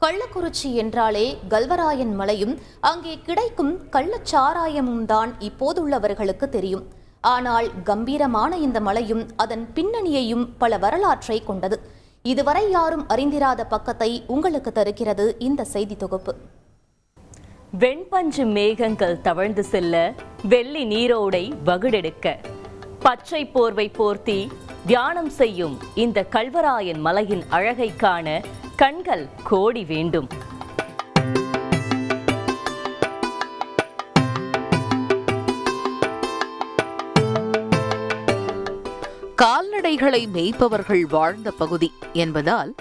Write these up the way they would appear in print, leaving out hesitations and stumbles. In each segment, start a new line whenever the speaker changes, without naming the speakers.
கள்ளக்குறிச்சி என்றாலே கல்வராயன் மலையும் அங்கே கிடைக்கும் கள்ளச்சாராயமும் தான் இப்போதுள்ளவர்களுக்கு தெரியும். ஆனால் கம்பீரமான இந்த மலையும் அதன் பின்னணியையும் பல வரலாற்றை கொண்டது. இதுவரை யாரும் அறிந்திராத பக்கத்தை உங்களுக்கு தருகிறது இந்த செய்தி தொகுப்பு.
வெண்பஞ்சு மேகங்கள் தவழ்ந்து செல்ல, வெள்ளி நீரோடை வகுடெடுக்க, பச்சை போர்வை போர்த்தி தியானம் செய்யும் இந்த கல்வராயன் மலையின் அழகை காண கண்கள் கோடி வேண்டும்.
கால்நடைகளை மேய்ப்பவர்கள் வாழ்ந்த பகுதி என்பதால்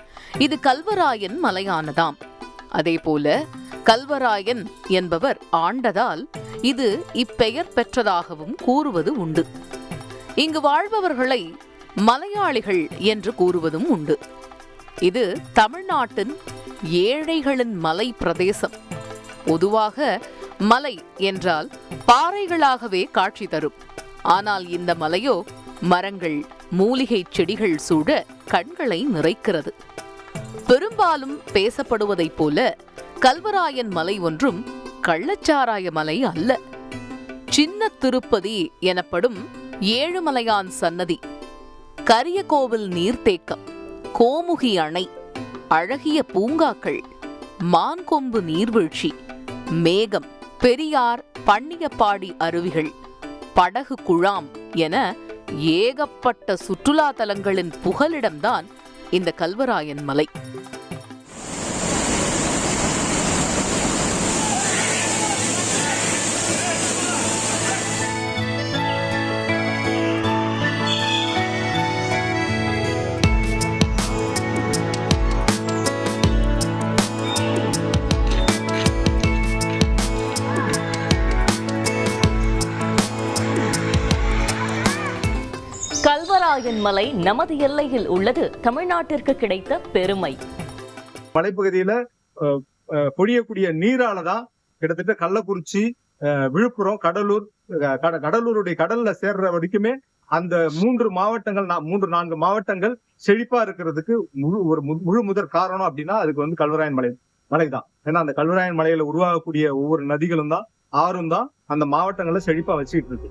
இது கல்வராயன் மலையானதாம். அதேபோல கல்வராயன் என்பவர் ஆண்டதால் இது இப்பெயர் பெற்றதாகவும் கூறுவது உண்டு. இங்கு வாழ்பவர்களை மலையாளிகள் என்று கூறுவதும் உண்டு. இது தமிழ்நாட்டின் ஏழைகளின் மலை பிரதேசம். பொதுவாக மலை என்றால் பாறைகளாகவே காட்சி தரும். ஆனால் இந்த மலையோ மரங்கள், மூலிகை செடிகள் சூழ கண்களை நிறைக்கிறது. பெரும்பாலும் பேசப்படுவதைப் போல கல்வராயன் மலை ஒன்றும் கள்ளச்சாராய மலை அல்ல. சின்ன திருப்பதி எனப்படும் ஏழுமலையான் சன்னதி, கரியகோவில் நீர்த்தேக்கம், கோமுகி அணை, அழகிய பூங்காக்கள், மான்கொம்பு நீர்வீழ்ச்சி, மேகம், பெரியார், பன்னியப்பாடி அருவிகள், படகு குழாம் என ஏகப்பட்ட சுற்றுலா தலங்களின் புகலிடம்தான் இந்த கல்வராயன் மலை.
கல்வராயன் மலை நமது எல்லையில் உள்ளது தமிழ்நாட்டிற்கு கிடைத்த பெருமை.
மலைப்பகுதியில பொழியக்கூடிய நீரால தான் கிட்டத்தட்ட கள்ளக்குறிச்சி, விழுப்புரம், கடலூருடைய கடல்ல சேர்ற வரைக்குமே அந்த 3 மாவட்டங்கள் 3-4 மாவட்டங்கள் செழிப்பா இருக்கிறதுக்கு முழு முதற் காரணம் அப்படின்னா அதுக்கு வந்து கல்வராயன் மலைதான். ஏன்னா அந்த கல்வராயன் மலையில உருவாகக்கூடிய ஒவ்வொரு நதிகளும் தான், ஆறும் தான் அந்த மாவட்டங்களை செழிப்பா வச்சுக்கிட்டு இருக்கு.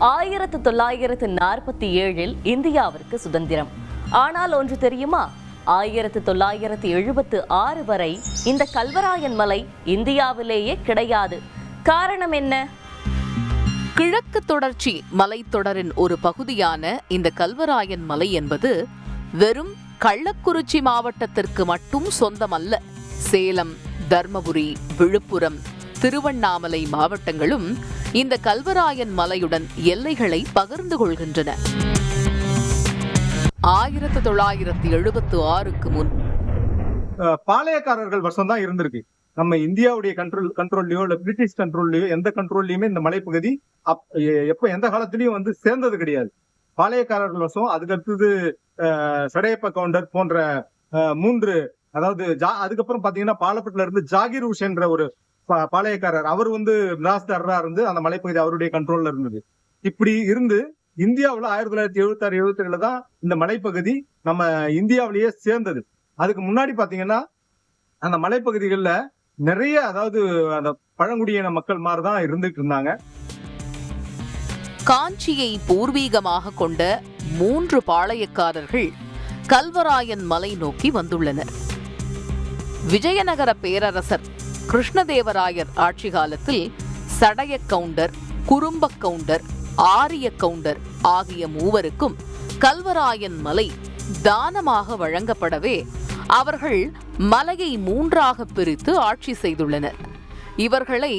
1947 இந்தியாவிற்கு சுதந்திரம். ஆனால் ஒன்று தெரியுமா? 1976 வரை இந்த கல்வராயன் மலை இந்தியாவிலேயே கிடையாது. காரணம் என்ன?
கிழக்கு தொடர்ச்சி மலைத்தொடரின் ஒரு பகுதியான இந்த கல்வராயன் மலை என்பது வெறும் கள்ளக்குறிச்சி மாவட்டத்திற்கு மட்டும் சொந்தமல்ல. சேலம், தர்மபுரி, விழுப்புரம், திருவண்ணாமலை மாவட்டங்களும் இந்த கல்வராயன் மலையுடன் எல்லைகளை பகிர்ந்து கொள்கின்றன. 1976க்கு முன்
பாளையக்காரர்கள் வருஷம் தான் இருந்திருக்கு. நம்ம இந்தியாவுடைய கண்ட்ரோல்லயோ இல்ல பிரிட்டிஷ் கண்ட்ரோல்லயோ எந்த கண்ட்ரோல்லயுமே இந்த மலைப்பகுதி எந்த காலத்திலயும் வந்து சேர்ந்தது கிடையாது. பாளையக்காரர்கள் வருஷம், அதுக்கடுத்தது சடையப்ப கவுண்டர் போன்ற 3, அதாவது அதுக்கப்புறம் பாத்தீங்கன்னா பாலப்பட்டுல இருந்து ஜாகிர் ஹுசேன்ற ஒரு பாளையக்காரர், அவர் வந்து மிராஸ்தாரா இருந்து அந்த மலைப்பகுதி அவருடைய கண்ட்ரோல்ல இருந்தது. இப்படி இருந்து இந்தியாவுல 1976-77 தான் இந்த மலைப்பகுதி நம்ம இந்தியாவிலேயே சேர்ந்தது. அதுக்கு முன்னாடி பாத்தீங்கன்னா அந்த மலைப்பகுதிகள்ல நிறைய, அதாவது அந்த பழங்குடியின மக்கள் மாதிரிதான் இருந்துட்டு இருந்தாங்க.
காஞ்சியை பூர்வீகமாக கொண்ட 3 பாளையக்காரர்கள் கல்வராயன் மலை நோக்கி வந்துள்ளனர். விஜயநகர பேரரசர் கிருஷ்ணதேவராயர் ஆட்சி காலத்தில் சடைய கவுண்டர், குறும்ப கவுண்டர், ஆரிய கவுண்டர் ஆகிய 3 கல்வராயன் மலை தானமாக வழங்கப்படவே அவர்கள் மலையை 3ஆக பிரித்து ஆட்சி செய்துள்ளனர். இவர்களை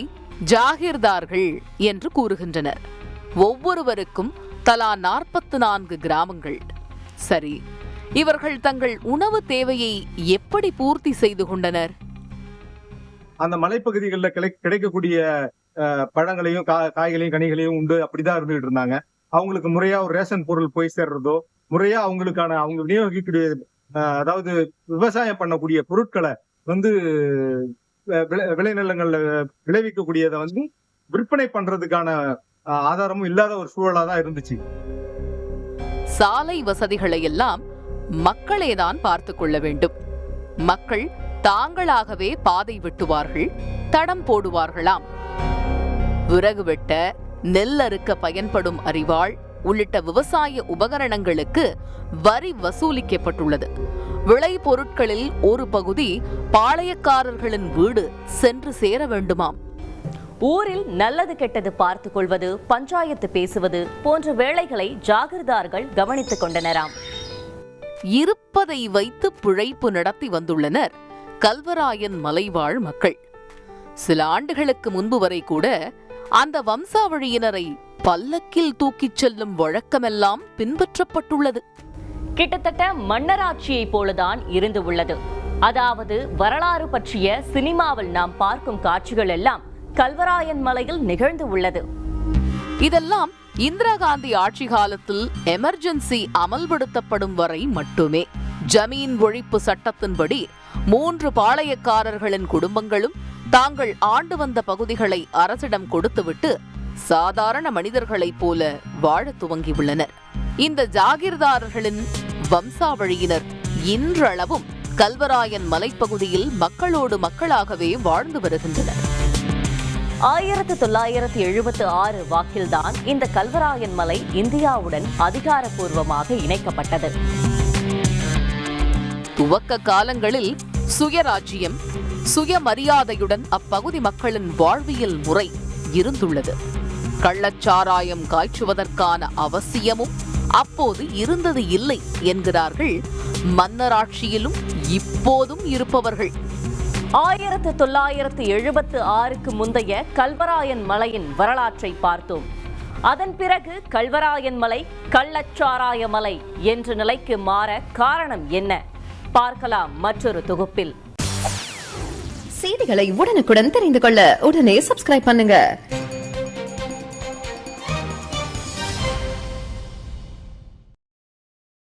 ஜாகிர்தார்கள் என்று கூறுகின்றனர். ஒவ்வொருவருக்கும் தலா 44 கிராமங்கள். சரி, இவர்கள் தங்கள் உணவு தேவையை எப்படி பூர்த்தி செய்து கொண்டனர்?
அந்த மலைப்பகுதிகளில் கிடைக்கக்கூடிய பழங்களையும் காய்களையும் கனிகளையும் உண்டு அப்படிதான் இருந்துகிட்டு இருந்தாங்க. அவங்களுக்கு முறையா ஒரு ரேஷன் பொருள் போய் சேர்றதோ, முறையா அவங்க விநியோகிக்கக்கூடிய, அதாவது விவசாயம் பண்ணக்கூடிய பொருட்களை வந்து விளைநிலங்கள்ல விளைவிக்கக்கூடியதை வந்து விற்பனை பண்றதுக்கான ஆதாரமும் இல்லாத ஒரு சூழலாதான் இருந்துச்சு.
சாலை வசதிகளை எல்லாம் மக்களேதான் பார்த்து கொள்ள வேண்டும். மக்கள் தாங்களாகவே பாதை வெட்டுவார்கள், தடம் போடுவார்களாம். விறகு வெட்ட, நெல் அறுக்க பயன்படும் அரிவாள் உள்ளிட்ட விவசாய உபகரணங்களுக்கு வரி வசூலிக்கப்பட்டுள்ளது. விளை பொருட்களில் ஒரு பகுதி பாளையக்காரர்களின் வீடு சென்று சேர வேண்டுமாம்.
ஊரில் நல்லது கெட்டது பார்த்துக் கொள்வது, பஞ்சாயத்து பேசுவது போன்ற வேளைகளை ஜாகிர்தார்கள் கவனித்துக் கொண்டனராம்.
இருப்பதை வைத்து பிழைப்பு நடத்தி வந்துள்ளனர் கல்வராயன் மலைவாழ் மக்கள். சில ஆண்டுகளுக்கு முன்பு வரை கூட அந்த வம்சாவழியினரை பல்லக்கில் தூக்கிச் செல்லும் வழக்கமெல்லாம் பின்பற்றப்பட்டுள்ளது.
கிட்டத்தட்ட மன்னராட்சியைப் போலதான் இருந்து உள்ளது. அதாவது வரலாறு பற்றிய சினிமாவில் நாம் பார்க்கும் காட்சிகள் எல்லாம் கல்வராயன் மலையில் நிகழ்ந்து உள்ளது.
இதெல்லாம் இந்திரா காந்தி ஆட்சி காலத்தில் எமர்ஜென்சி அமல்படுத்தப்படும் வரை மட்டுமே. ஜமீன் ஒழிப்பு சட்டத்தின்படி 3 பாளையக்காரர்களின் குடும்பங்களும் தாங்கள் ஆண்டு வந்த பகுதிகளை அரசிடம் கொடுத்துவிட்டு சாதாரண மனிதர்களைப் போல வாழ துவங்கியுள்ளனர். இந்த ஜாகிர்தாரர்களின் வம்சாவழியினர் இன்றளவும் கல்வராயன் மலைப்பகுதியில் மக்களோடு மக்களாகவே வாழ்ந்து வருகின்றனர்.
1976 வாக்கில்தான் இந்த கல்வராயன் மலை இந்தியாவுடன் அதிகாரப்பூர்வமாக இணைக்கப்பட்டது.
துவக்க காலங்களில் சுயராஜ்யம், சுயமரியாதையுடன் அப்பகுதி மக்களின் வாழ்வியல் முறை இருந்துள்ளது. கள்ளச்சாராயம் காய்ச்சுவதற்கான அவசியமும் அப்போது இருந்தது இல்லை என்கிறார்கள் மன்னராட்சியிலும் இப்போதும் இருப்பவர்கள்.
1976க்கு முந்தைய கல்வராயன் மலையின் வரலாற்றை பார்த்தோம். அதன் பிறகு கல்வராயன் மலை கள்ளச்சாராய மலை என்ற நிலைக்கு மாற காரணம் என்ன? பார்க்கலாம் மற்றொரு தொகுப்பில்.
செய்திகளை உடனுக்குடன் தெரிந்து கொள்ள உடனே சப்ஸ்கிரைப் பண்ணுங்க.